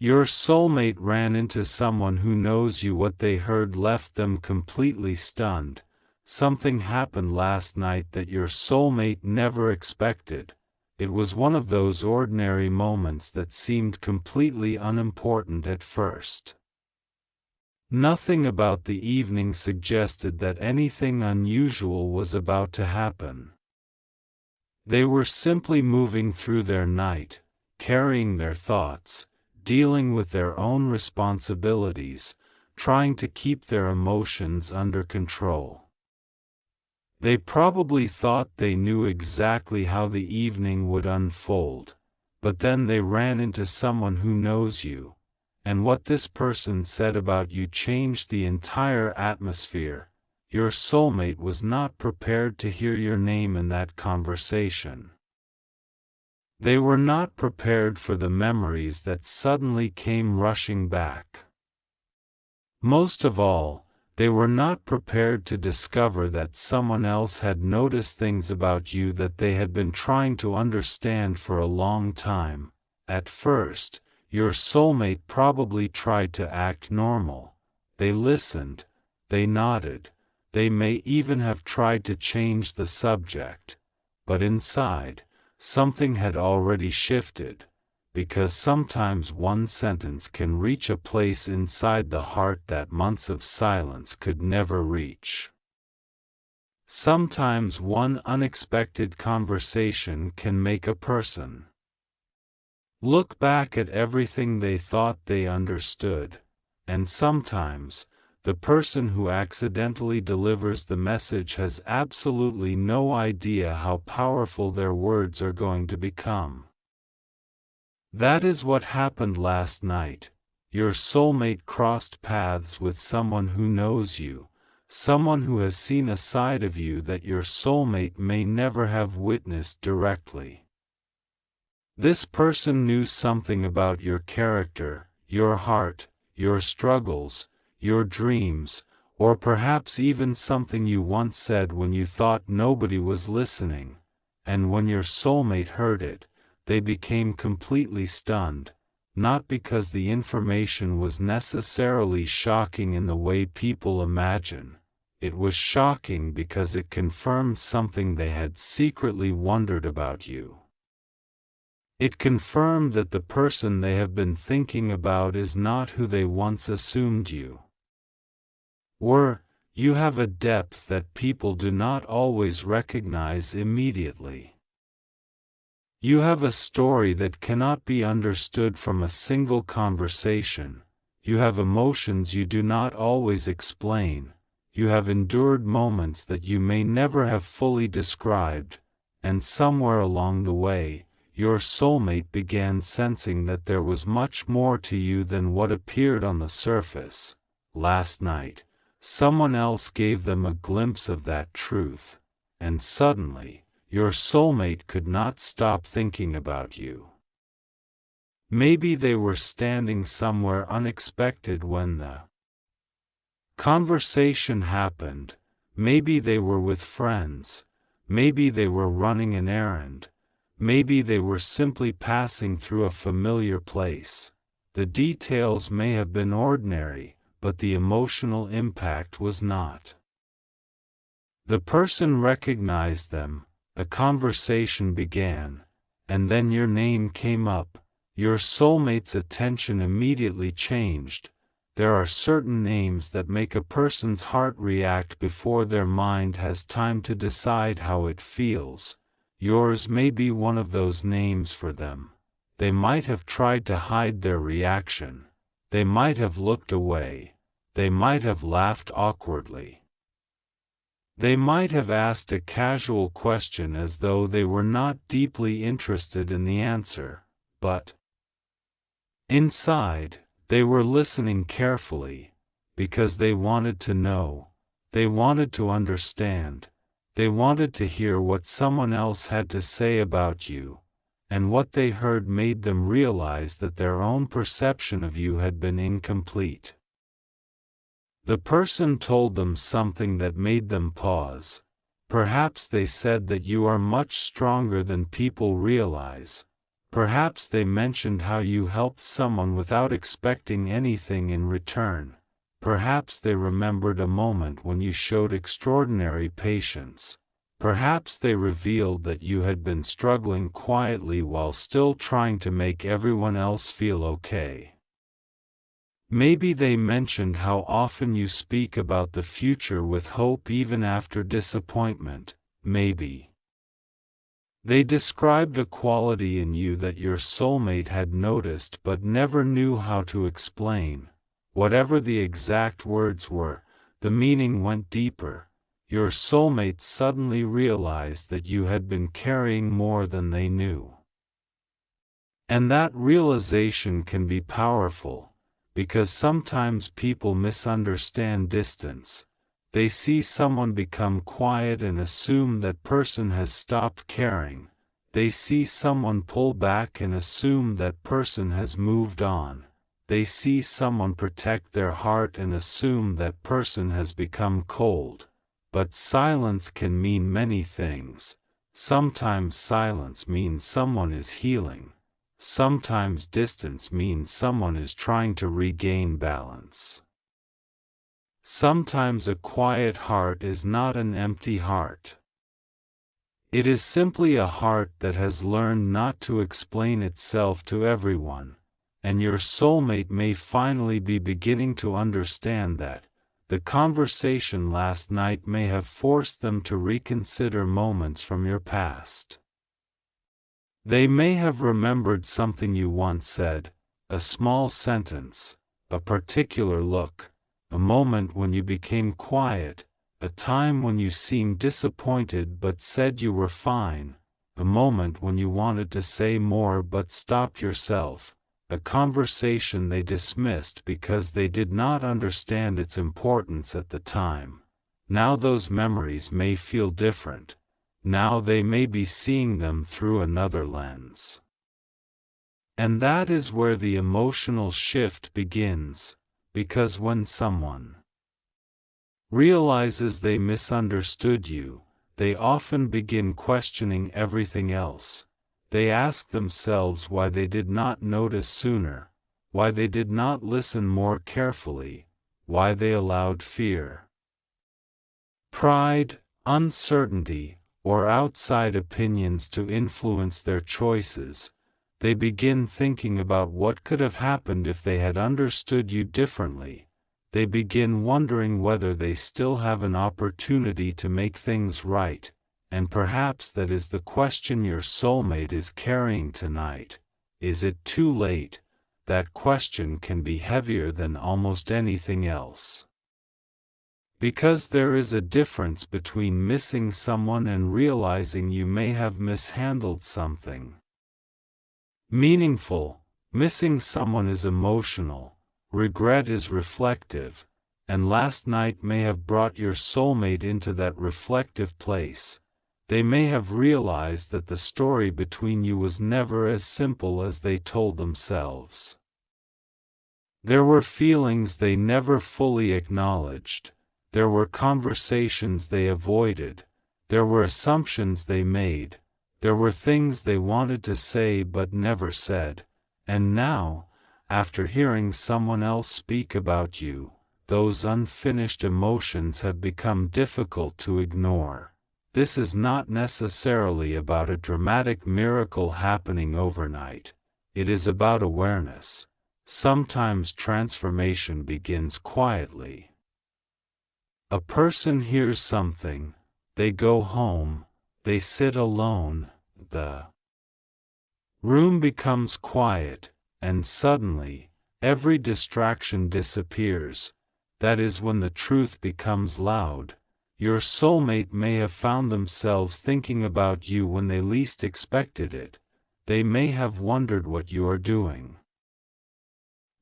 Your soulmate ran into someone who knows you. What they heard left them completely stunned. Something happened last night that your soulmate never expected. It was one of those ordinary moments that seemed completely unimportant at first. Nothing about the evening suggested that anything unusual was about to happen. They were simply moving through their night, carrying their thoughts, dealing with their own responsibilities, trying to keep their emotions under control. They probably thought they knew exactly how the evening would unfold, but then they ran into someone who knows you, and what this person said about you changed the entire atmosphere. Your soulmate was not prepared to hear your name in that conversation. They were not prepared for the memories that suddenly came rushing back. Most of all, they were not prepared to discover that someone else had noticed things about you that they had been trying to understand for a long time. At first, your soulmate probably tried to act normal. They listened, they nodded, they may even have tried to change the subject. But inside, something had already shifted, because sometimes one sentence can reach a place inside the heart that months of silence could never reach. Sometimes one unexpected conversation can make a person look back at everything they thought they understood, and sometimes, the person who accidentally delivers the message has absolutely no idea how powerful their words are going to become. That is what happened last night. Your soulmate crossed paths with someone who knows you, someone who has seen a side of you that your soulmate may never have witnessed directly. This person knew something about your character, your heart, your struggles, your dreams, or perhaps even something you once said when you thought nobody was listening, and when your soulmate heard it, they became completely stunned, not because the information was necessarily shocking in the way people imagine. It was shocking because it confirmed something they had secretly wondered about you. It confirmed that the person they have been thinking about is not who they once assumed you were. You have a depth that people do not always recognize immediately. You have a story that cannot be understood from a single conversation. You have emotions you do not always explain. You have endured moments that you may never have fully described, and somewhere along the way, your soulmate began sensing that there was much more to you than what appeared on the surface. Last night, someone else gave them a glimpse of that truth, and suddenly, your soulmate could not stop thinking about you. Maybe they were standing somewhere unexpected when the conversation happened. Maybe they were with friends. Maybe they were running an errand. Maybe they were simply passing through a familiar place. The details may have been ordinary, but the emotional impact was not. The person recognized them, a conversation began, and then your name came up. Your soulmate's attention immediately changed. There are certain names that make a person's heart react before their mind has time to decide how it feels. Yours may be one of those names for them. They might have tried to hide their reaction. They might have looked away. They might have laughed awkwardly. They might have asked a casual question as though they were not deeply interested in the answer, but inside, they were listening carefully, because they wanted to know, they wanted to understand, they wanted to hear what someone else had to say about you, and what they heard made them realize that their own perception of you had been incomplete. The person told them something that made them pause. Perhaps they said that you are much stronger than people realize. Perhaps they mentioned how you helped someone without expecting anything in return. Perhaps they remembered a moment when you showed extraordinary patience. Perhaps they revealed that you had been struggling quietly while still trying to make everyone else feel okay. Maybe they mentioned how often you speak about the future with hope even after disappointment. Maybe they described a quality in you that your soulmate had noticed but never knew how to explain. Whatever the exact words were, the meaning went deeper. Your soulmate suddenly realized that you had been carrying more than they knew. And that realization can be powerful, because sometimes people misunderstand distance. They see someone become quiet and assume that person has stopped caring. They see someone pull back and assume that person has moved on. They see someone protect their heart and assume that person has become cold. But silence can mean many things. Sometimes silence means someone is healing. Sometimes distance means someone is trying to regain balance. Sometimes a quiet heart is not an empty heart. It is simply a heart that has learned not to explain itself to everyone, and your soulmate may finally be beginning to understand that. The conversation last night may have forced them to reconsider moments from your past. They may have remembered something you once said, a small sentence, a particular look, a moment when you became quiet, a time when you seemed disappointed but said you were fine, a moment when you wanted to say more but stopped yourself, a conversation they dismissed because they did not understand its importance at the time. Now those memories may feel different. Now they may be seeing them through another lens. And that is where the emotional shift begins. Because when someone realizes they misunderstood you, they often begin questioning everything else. They ask themselves why they did not notice sooner, why they did not listen more carefully, why they allowed fear, pride, uncertainty, or outside opinions to influence their choices. They begin thinking about what could have happened if they had understood you differently. They begin wondering whether they still have an opportunity to make things right, and perhaps that is the question your soulmate is carrying tonight. Is it too late? That question can be heavier than almost anything else. Because there is a difference between missing someone and realizing you may have mishandled something meaningful. Missing someone is emotional, regret is reflective, and last night may have brought your soulmate into that reflective place. They may have realized that the story between you was never as simple as they told themselves. There were feelings they never fully acknowledged. There were conversations they avoided. There were assumptions they made. There were things they wanted to say but never said. And now, after hearing someone else speak about you, those unfinished emotions have become difficult to ignore. This is not necessarily about a dramatic miracle happening overnight. It is about awareness. Sometimes transformation begins quietly. A person hears something, they go home, they sit alone, the room becomes quiet, and suddenly, every distraction disappears. That is when the truth becomes loud. Your soulmate may have found themselves thinking about you when they least expected it. They may have wondered what you are doing,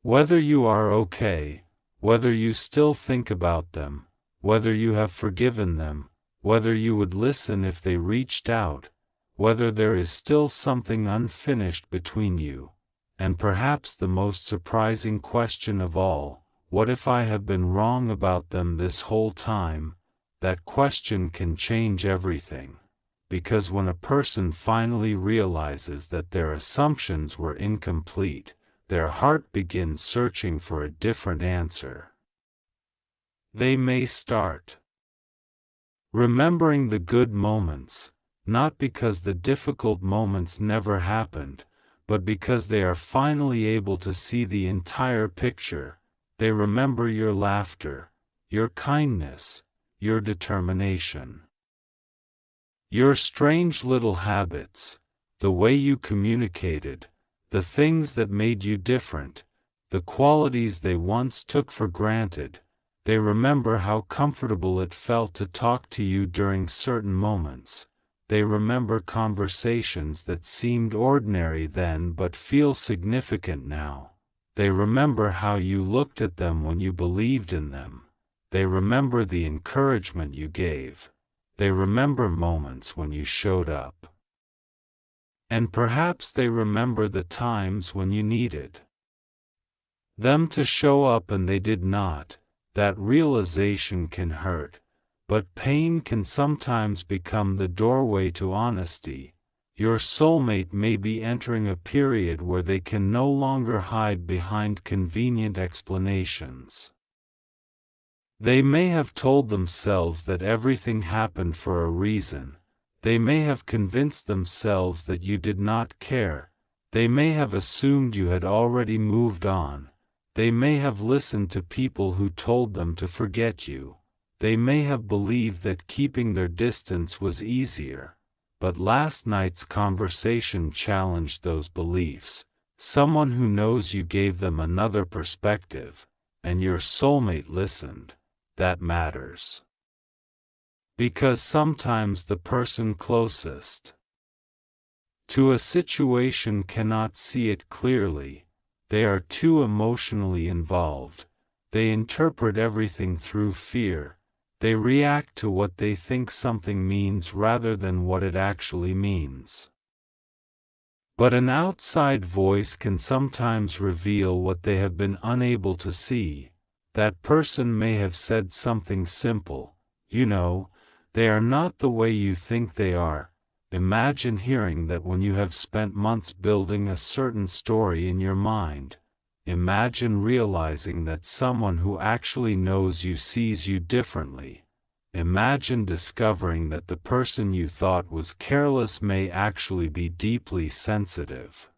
whether you are okay, whether you still think about them, whether you have forgiven them, whether you would listen if they reached out, whether there is still something unfinished between you. And perhaps the most surprising question of all, what if I have been wrong about them this whole time? That question can change everything. because when a person finally realizes that their assumptions were incomplete, their heart begins searching for a different answer. They may start remembering the good moments, not because the difficult moments never happened, but because they are finally able to see the entire picture. They remember your laughter, your kindness, your determination, your strange little habits, the way you communicated, the things that made you different, the qualities they once took for granted. They remember how comfortable it felt to talk to you during certain moments. They remember conversations that seemed ordinary then but feel significant now. They remember how you looked at them when you believed in them. They remember the encouragement you gave. They remember moments when you showed up. And perhaps they remember the times when you needed them to show up and they did not. That realization can hurt, but pain can sometimes become the doorway to honesty. Your soulmate may be entering a period where they can no longer hide behind convenient explanations. They may have told themselves that everything happened for a reason. They may have convinced themselves that you did not care. They may have assumed you had already moved on. They may have listened to people who told them to forget you. They may have believed that keeping their distance was easier. But last night's conversation challenged those beliefs. Someone who knows you gave them another perspective, and your soulmate listened. That matters. Because sometimes the person closest to a situation cannot see it clearly. They are too emotionally involved. They interpret everything through fear. They react to what they think something means rather than what it actually means. But an outside voice can sometimes reveal what they have been unable to see. That person may have said something simple. You know, they are not the way you think they are. Imagine hearing that when you have spent months building a certain story in your mind. Imagine realizing that someone who actually knows you sees you differently. Imagine discovering that the person you thought was careless may actually be deeply sensitive.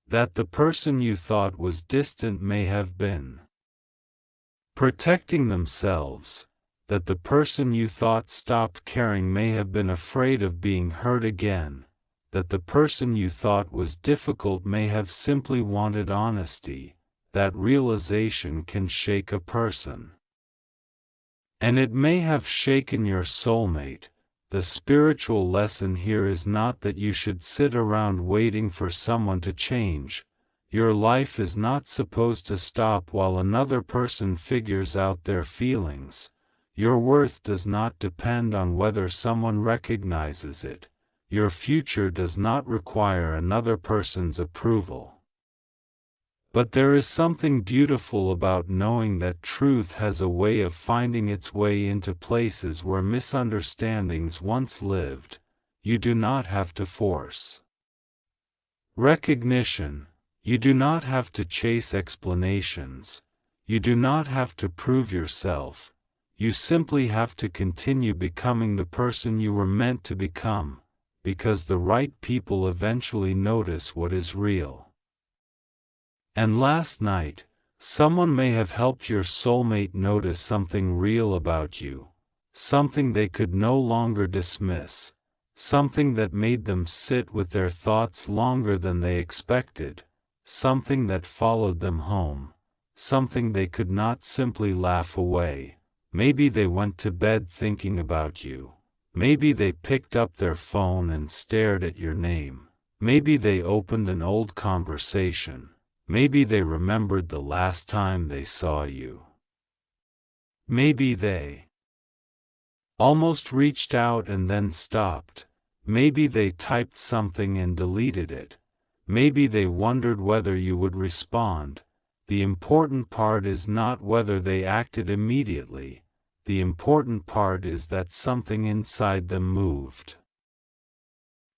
That the person you thought was distant may have been protecting themselves. That the person you thought stopped caring may have been afraid of being hurt again. That the person you thought was difficult may have simply wanted honesty. That realization can shake a person. And it may have shaken your soulmate. The spiritual lesson here is not that you should sit around waiting for someone to change. Your life is not supposed to stop while another person figures out their feelings. Your worth does not depend on whether someone recognizes it. Your future does not require another person's approval. But there is something beautiful about knowing that truth has a way of finding its way into places where misunderstandings once lived. You do not have to force recognition. You do not have to chase explanations. You do not have to prove yourself. You simply have to continue becoming the person you were meant to become, because the right people eventually notice what is real. And last night, someone may have helped your soulmate notice something real about you, something they could no longer dismiss, something that made them sit with their thoughts longer than they expected, something that followed them home, something they could not simply laugh away. Maybe they went to bed thinking about you. Maybe they picked up their phone and stared at your name. Maybe they opened an old conversation. Maybe they remembered the last time they saw you. Maybe they almost reached out and then stopped. Maybe they typed something and deleted it. Maybe they wondered whether you would respond. The important part is not whether they acted immediately. the important part is that something inside them moved.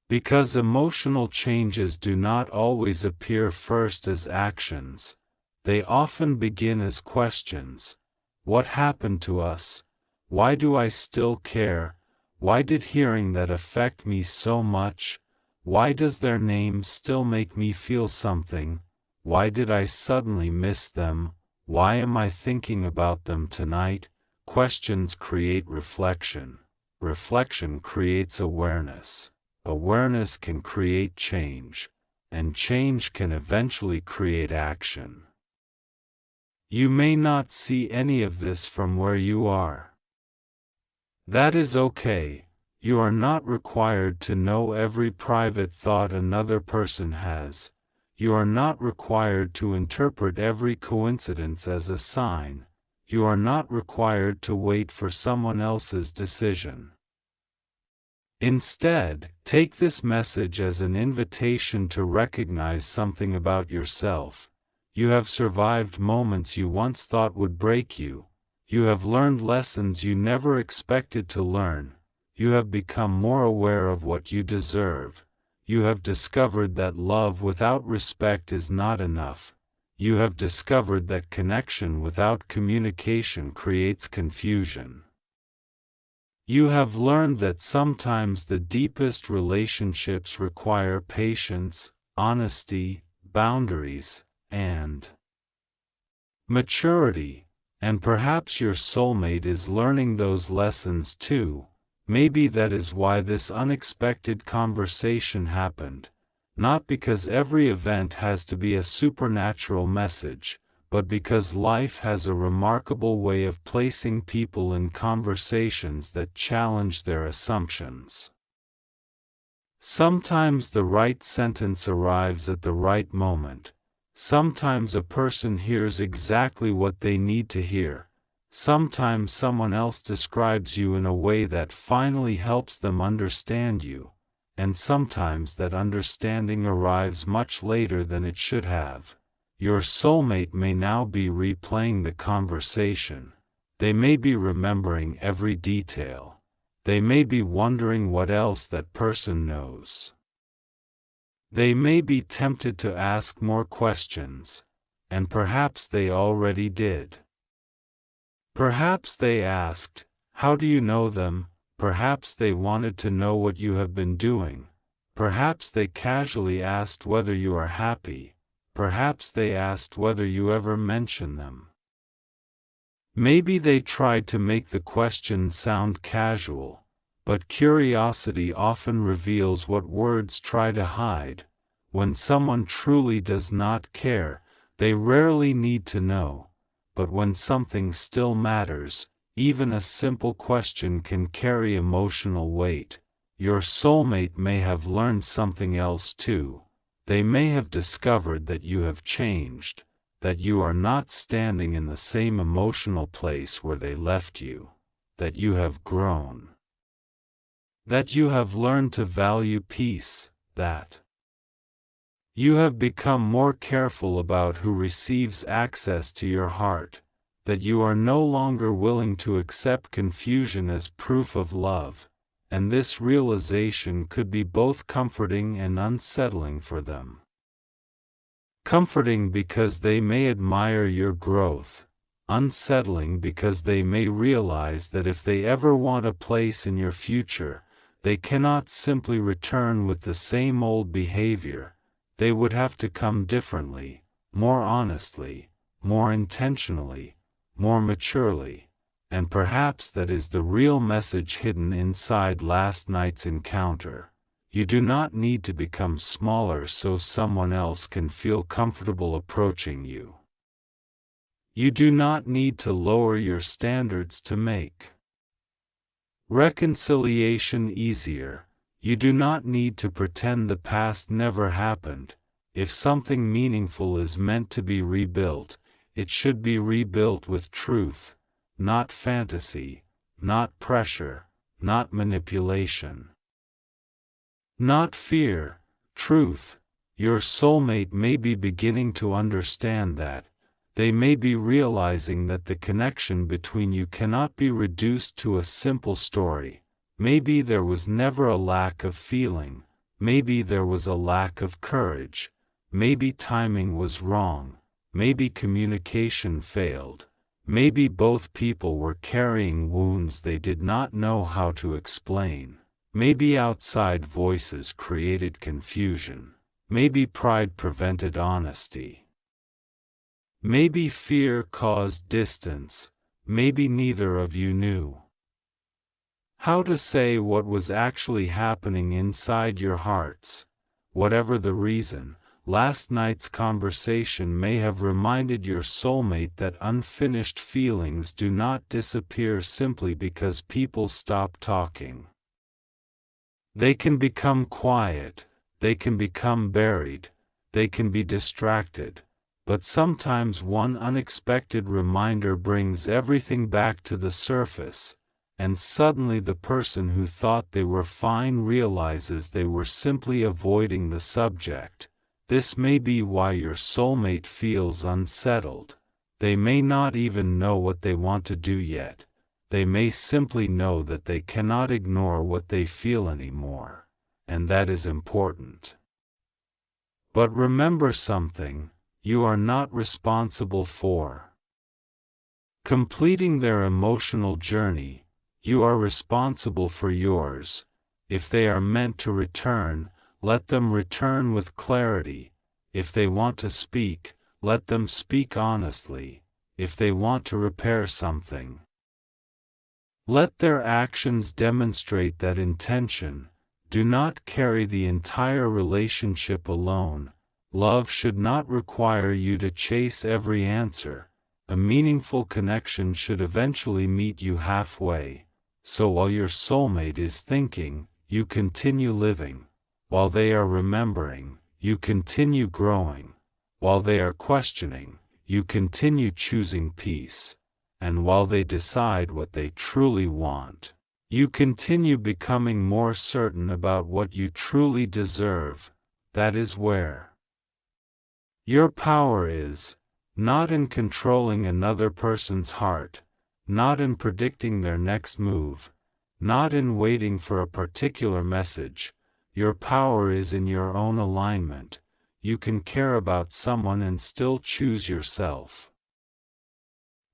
Because emotional changes do not always appear first as actions, they often begin as questions. What happened to us? Why do I still care? Why did hearing that affect me so much? Why does their name still make me feel something? Why did I suddenly miss them? Why am I thinking about them tonight? Questions create reflection. Reflection creates awareness. Awareness can create change, and change can eventually create action. You may not see any of this from where you are. That is okay. You are not required to know every private thought another person has. You are not required to interpret every coincidence as a sign. You are not required to wait for someone else's decision. Instead, take this message as an invitation to recognize something about yourself. You have survived moments you once thought would break you. You have learned lessons you never expected to learn. You have become more aware of what you deserve. You have discovered that love without respect is not enough. You have discovered that connection without communication creates confusion. You have learned that sometimes the deepest relationships require patience, honesty, boundaries, and maturity, and perhaps your soulmate is learning those lessons too. Maybe that is why this unexpected conversation happened, not because every event has to be a supernatural message, but because life has a remarkable way of placing people in conversations that challenge their assumptions. Sometimes the right sentence arrives at the right moment. Sometimes a person hears exactly what they need to hear. Sometimes someone else describes you in a way that finally helps them understand you, and sometimes that understanding arrives much later than it should have. Your soulmate may now be replaying the conversation. They may be remembering every detail. They may be wondering what else that person knows. They may be tempted to ask more questions, and perhaps they already did. Perhaps they asked, "How do you know them?" Perhaps they wanted to know what you have been doing. Perhaps they casually asked whether you are happy. Perhaps they asked whether you ever mention them. Maybe they tried to make the question sound casual, but curiosity often reveals what words try to hide. When someone truly does not care, they rarely need to know. But when something still matters, even a simple question can carry emotional weight. Your soulmate may have learned something else too. They may have discovered that you have changed, that you are not standing in the same emotional place where they left you, that you have grown, that you have learned to value peace, that you have become more careful about who receives access to your heart, that you are no longer willing to accept confusion as proof of love, and this realization could be both comforting and unsettling for them. Comforting because they may admire your growth, unsettling because they may realize that if they ever want a place in your future, they cannot simply return with the same old behavior. They would have to come differently, more honestly, more intentionally, more maturely. And perhaps that is the real message hidden inside last night's encounter. You do not need to become smaller so someone else can feel comfortable approaching you. You do not need to lower your standards to make reconciliation easier. You do not need to pretend the past never happened. If something meaningful is meant to be rebuilt, it should be rebuilt with truth, not fantasy, not pressure, not manipulation, not fear, truth. Your soulmate may be beginning to understand that, They may be realizing that the connection between you cannot be reduced to a simple story. Maybe there was never a lack of feeling. Maybe there was a lack of courage. Maybe timing was wrong. Maybe communication failed. Maybe both people were carrying wounds they did not know how to explain. Maybe outside voices created confusion. Maybe pride prevented honesty. Maybe fear caused distance. Maybe neither of you knew how to say what was actually happening inside your hearts. Whatever the reason, last night's conversation may have reminded your soulmate that unfinished feelings do not disappear simply because people stop talking. They can become quiet, they can become buried, they can be distracted, but sometimes one unexpected reminder brings everything back to the surface, and suddenly the person who thought they were fine realizes they were simply avoiding the subject. This may be why your soulmate feels unsettled. They may not even know what they want to do yet. They may simply know that they cannot ignore what they feel anymore, and that is important. But remember something, you are not responsible for completing their emotional journey. You are responsible for yours. If they are meant to return, let them return with clarity. If they want to speak, let them speak honestly. If they want to repair something, let their actions demonstrate that intention. Do not carry the entire relationship alone. Love should not require you to chase every answer. A meaningful connection should eventually meet you halfway. So while your soulmate is thinking, you continue living. While they are remembering, you continue growing. While they are questioning, you continue choosing peace. And while they decide what they truly want, you continue becoming more certain about what you truly deserve. That is where your power is, not in controlling another person's heart, not in predicting their next move, not in waiting for a particular message. Your power is in your own alignment. You can care about someone and still choose yourself.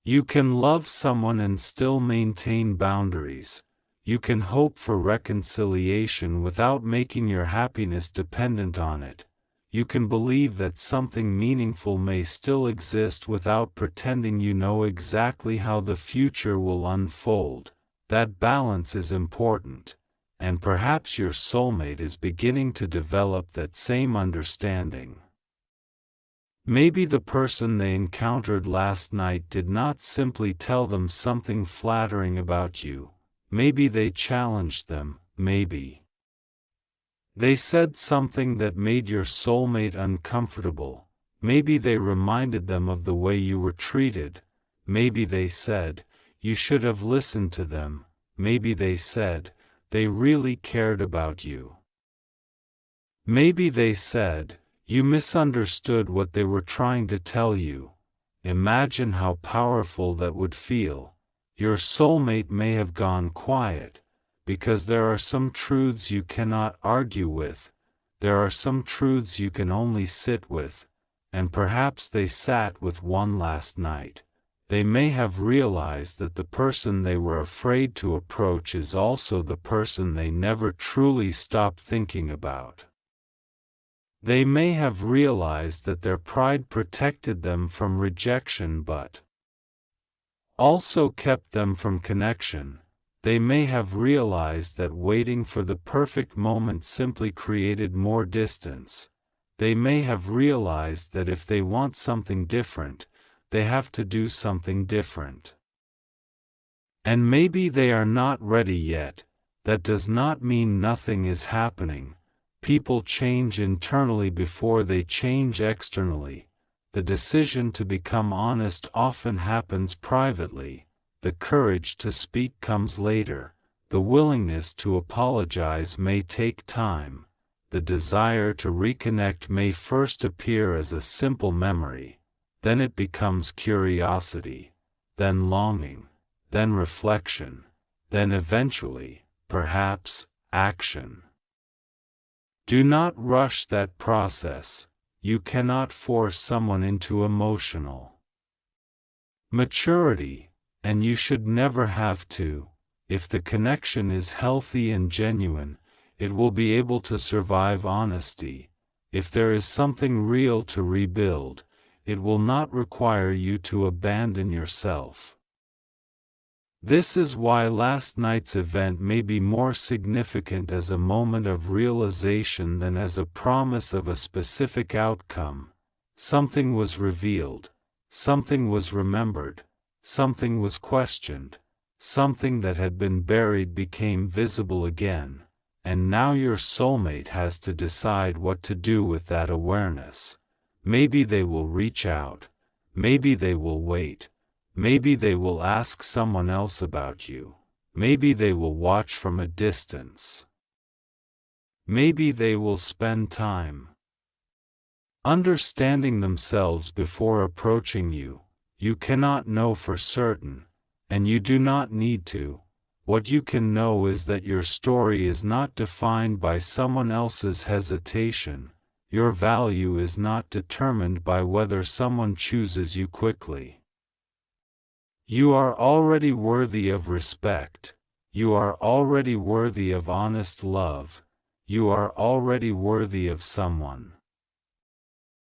You can love someone and still maintain boundaries. You can hope for reconciliation without making your happiness dependent on it. You can believe that something meaningful may still exist without pretending you know exactly how the future will unfold. That balance is important, and perhaps your soulmate is beginning to develop that same understanding. Maybe the person they encountered last night did not simply tell them something flattering about you. Maybe they challenged them. Maybe they said something that made your soulmate uncomfortable. Maybe they reminded them of the way you were treated. Maybe they said, "You should have listened to them." Maybe they said, "They really cared about you." Maybe they said, "You misunderstood what they were trying to tell you." Imagine how powerful that would feel. Your soulmate may have gone quiet, because there are some truths you cannot argue with. There are some truths you can only sit with, and perhaps they sat with one last night. They may have realized that the person they were afraid to approach is also the person they never truly stopped thinking about. They may have realized that their pride protected them from rejection but also kept them from connection. They may have realized that waiting for the perfect moment simply created more distance. They may have realized that if they want something different, they have to do something different. And maybe they are not ready yet. That does not mean nothing is happening. People change internally before they change externally. The decision to become honest often happens privately. The courage to speak comes later. The willingness to apologize may take time. The desire to reconnect may first appear as a simple memory. then it becomes curiosity, then longing, then reflection, then eventually, perhaps, action. Do not rush that process. You cannot force someone into emotional maturity, and you should never have to. If the connection is healthy and genuine, it will be able to survive honesty. If there is something real to rebuild, it will not require you to abandon yourself. This is why last night's event may be more significant as a moment of realization than as a promise of a specific outcome. Something was revealed, something was remembered, something was questioned, something that had been buried became visible again, and now your soulmate has to decide what to do with that awareness. Maybe they will reach out, maybe they will wait. Maybe they will ask someone else about you. Maybe they will watch from a distance. Maybe they will spend time understanding themselves before approaching you. You cannot know for certain, and you do not need to. What you can know is that your story is not defined by someone else's hesitation. Your value is not determined by whether someone chooses you quickly. You are already worthy of respect. You are already worthy of honest love. You are already worthy of someone.